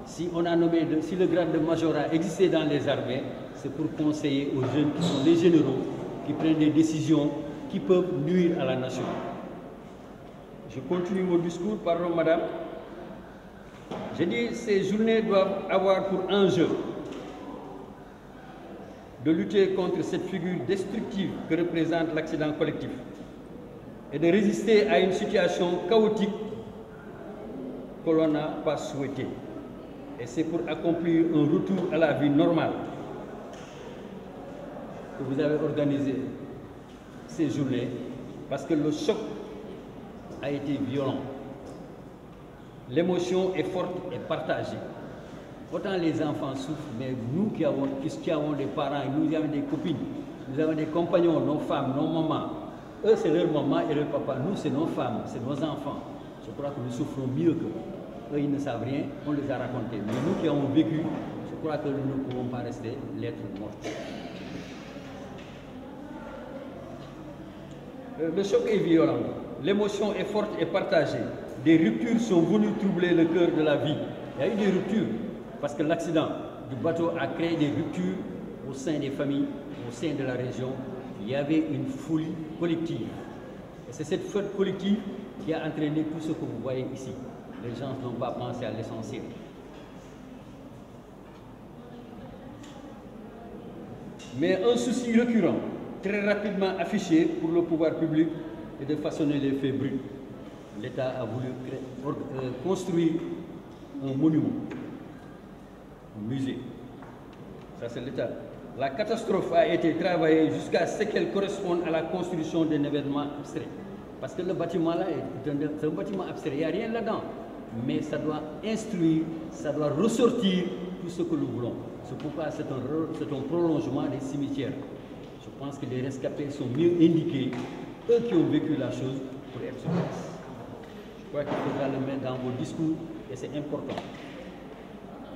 Si on a nommé, si le grade de majorat existait dans les armées, c'est pour conseiller aux jeunes qui sont les généraux, qui prennent des décisions qui peuvent nuire à la nation. Je continue mon discours, pardon madame. J'ai dit que ces journées doivent avoir pour enjeu de lutter contre cette figure destructive que représente l'accident collectif et de résister à une situation chaotique que l'on n'a pas souhaitée. Et c'est pour accomplir un retour à la vie normale que vous avez organisé ces journées, parce que le choc a été violent. L'émotion est forte et partagée. Autant les enfants souffrent, mais nous qui avons des parents, nous avons des copines, nous avons des compagnons, nos femmes, nos mamans, eux c'est leur maman et leur papa, nous c'est nos femmes, c'est nos enfants. Je crois que nous souffrons mieux qu'eux. Eux ils ne savent rien, on les a racontés. Mais nous qui avons vécu, je crois que nous ne pouvons pas rester lettres mortes. Le choc est violent, l'émotion est forte et partagée. Des ruptures sont venues troubler le cœur de la vie. Il y a eu des ruptures, parce que l'accident du bateau a créé des ruptures au sein des familles, au sein de la région. Il y avait une folie collective. Et c'est cette folie collective qui a entraîné tout ce que vous voyez ici. Les gens n'ont pas pensé à l'essentiel. Mais un souci récurrent, très rapidement affiché pour le pouvoir public, est de façonner les faits bruts. L'État a voulu construire un monument, un musée. Ça, c'est l'État. La catastrophe a été travaillée jusqu'à ce qu'elle corresponde à la construction d'un événement abstrait. Parce que le bâtiment là, c'est un bâtiment abstrait, il n'y a rien là-dedans. Mais ça doit instruire, ça doit ressortir tout ce que nous voulons. C'est pourquoi c'est un prolongement des cimetières. Je pense que les rescapés sont mieux indiqués, eux qui ont vécu la chose, pour être sur place. Je crois qu'il faudra le mettre dans vos discours et c'est important.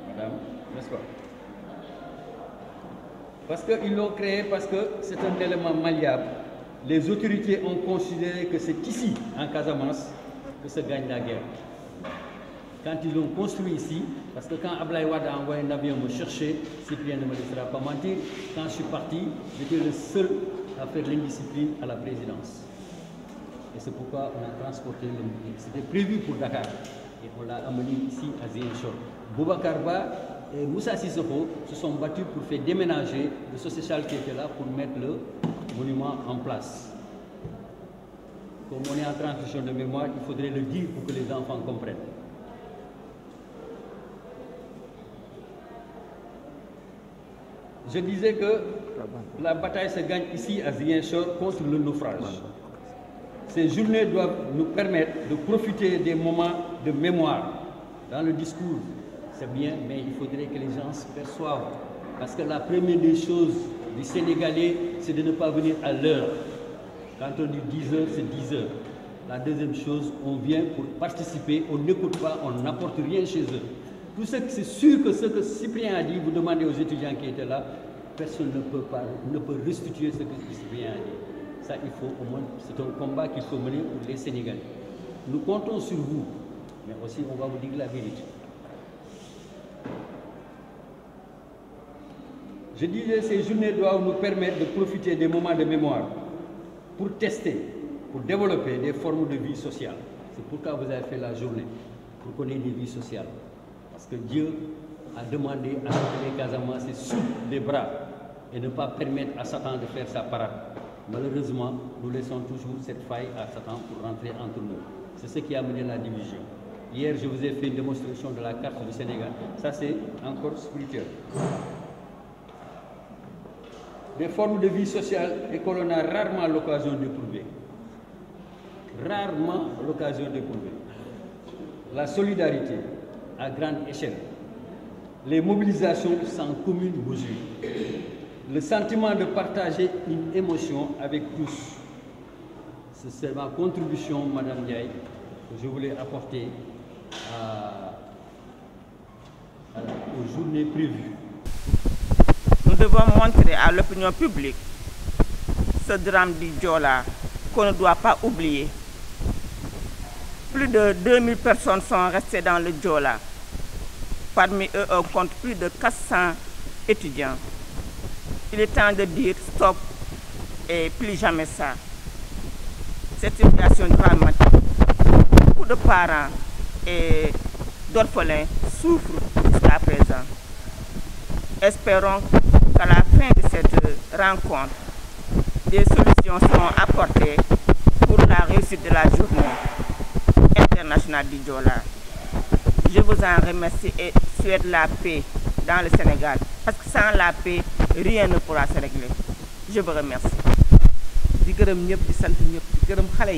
Madame, n'est-ce pas? Parce qu'ils l'ont créé, parce que c'est un élément malléable. Les autorités ont considéré que c'est ici, en Casamance, que se gagne la guerre. Quand ils l'ont construit ici, parce que quand Ablaye Wade a envoyé un avion me chercher, Cyprien ne me laissera pas mentir, quand je suis parti, j'étais le seul à faire l'indiscipline à la présidence. Et c'est pourquoi on a transporté le... C'était prévu pour Dakar. Et on l'a amené ici à Ziguinchor. Boubacar Ba et Moussa Sissoko se sont battus pour faire déménager le social qui était là pour mettre le monument en place. Comme on est en transition de mémoire, il faudrait le dire pour que les enfants comprennent. Je disais que la bataille se gagne ici à Ziguinchor contre le naufrage. Ces journées doivent nous permettre de profiter des moments de mémoire. Dans le discours, c'est bien, mais il faudrait que les gens se perçoivent. Parce que la première des choses du Sénégalais, c'est de ne pas venir à l'heure. Quand on dit 10 heures, c'est 10 heures. La deuxième chose, on vient pour participer, on n'écoute pas, on n'apporte rien chez eux. Tout ce que c'est sûr que ce que Cyprien a dit, vous demandez aux étudiants qui étaient là, personne ne peut restituer ce que Cyprien a dit. Ça, il faut au moins, c'est un combat qu'il faut mener pour les Sénégalais. Nous comptons sur vous, mais aussi on va vous dire la vérité. Je disais, ces journées doivent nous permettre de profiter des moments de mémoire pour tester, pour développer des formes de vie sociale. C'est pourquoi vous avez fait la journée, pour qu'on ait des vies sociales. Parce que Dieu a demandé à les Casamançais sous les bras et ne pas permettre à Satan de faire sa parade. Malheureusement, nous laissons toujours cette faille à Satan pour rentrer entre nous. C'est ce qui a mené la division. Hier, je vous ai fait une démonstration de la carte du Sénégal. Ça, c'est encore spirituel. Des formes de vie sociale et que l'on a rarement l'occasion d'éprouver. Rarement l'occasion d'éprouver. La solidarité à grande échelle. Les mobilisations sans commune mesure. Le sentiment de partager une émotion avec tous. C'est ma contribution, Madame Ndiaye, que je voulais apporter aux journées prévues. Nous devons montrer à l'opinion publique ce drame du Diola qu'on ne doit pas oublier. Plus de 2000 personnes sont restées dans le Diola Parmi eux, on compte plus de 400 étudiants. Il est temps de dire stop et plus jamais ça. Cette situation dramatique, beaucoup de parents et d'orphelins souffrent jusqu'à présent. Espérons qu'à la fin de cette rencontre, des solutions seront apportées pour la réussite de la journée internationale du Joola. Je vous en remercie et souhaite la paix dans le Sénégal. Parce que sans la paix, rien ne pourra se régler. Je vous remercie. di gërëm ñëpp di sant ñëpp di gërëm xale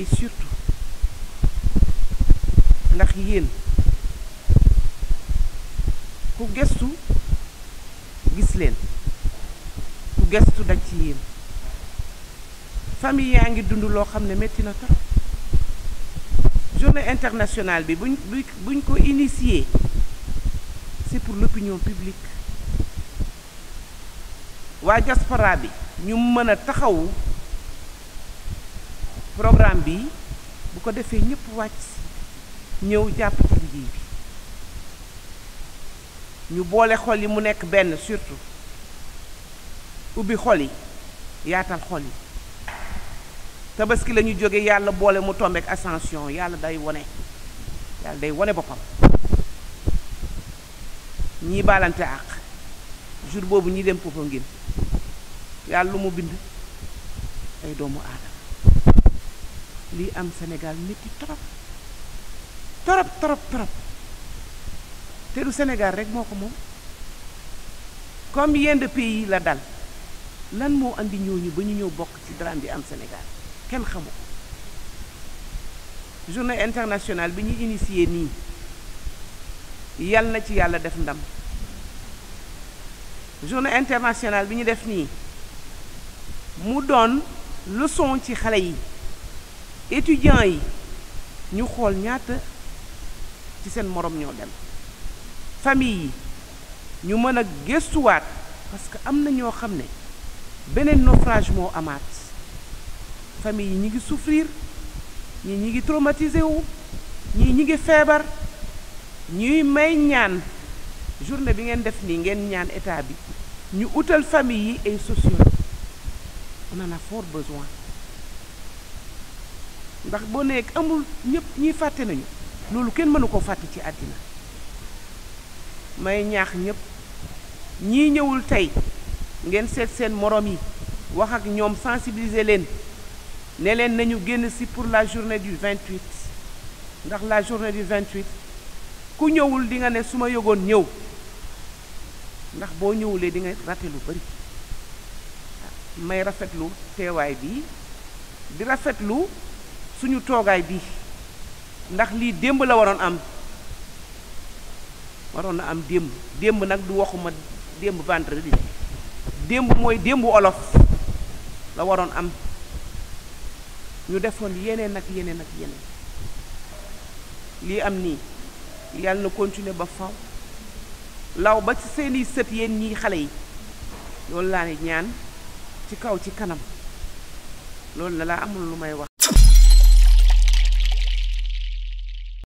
yi surtout ndax yéen ku gëstu gis leen ku gëstu daj ci yéen famille yaa ngi dund loo xam ne métti na trop journée internationale bi buñ ko initié c'est pour l'opinion publique waa diaspora bi ñu mën a taxawu programme bi bu ko defee ñëpp wàcc ñëw jàpp ci liggéey bi ñu boole xol yi mu nekk benn surtout ubbi xol yi yaatal xol yi tabaski la ñu jóge yàlla boole mu tombeek ascension yàlla day wone boppam ñii baalante àq jour boobu ñi dem Popenguine yàlla lu mu bind ay doomu aadama lii am Sénégal métti trop te du Sénégal rek moo ko moom combien de pays la dal lan moo andi ñooñu ba ñu ñëw bokk ci drame bi am Sénégal kenn xamu ko journée internationale bi ñu initié nii yal na ci yàlla def ndam journée internationale bi ñu def nii mu doon leçon ci xale yi étudiants yi ñu xool ñaata ci seen morom ñoo dem famille yi ñu mën a gëstuwaat parce que am na ñoo xam ne beneen naufrage moo amaat famille yi ñi ngi souffrir ñii ñi ngi traumatisé wu ñii ñi ngi feebar ñuy may ñaan journée bi ngeen def nii ngeen ñaan état bi ñu utal famille yi ay sociologue on en a fort besoin ndax boo nekk amul ñëpp ñiy fàtte nañu loolu kenn mënu ko fàtte ci àddina may ñaax ñëpp ñii ñëwul tey ngeen seet seen morom yi wax ak ñoom sensibiliser leen ne leen nañu génn si pour la journée du 28 ndax la journée du 28 ku ñëwul di nga ne su ma yëgoon ñëw ndax boo ñëwulee di nga raté lu bari may rafetlu teewaay bi di rafetlu suñu toogaay bi ndax lii démb la waroon na am démb nag du waxuma démb vendredi démb mooy démb olof la waroon am ñu defoon yeneen ak yeneen lii am nii yàlla na continuer ba faw law ba ci seeni sët yéen ñii xale yi loolu laa ne ñaan ci kaw ci kanam loolu la laa amul lu may wax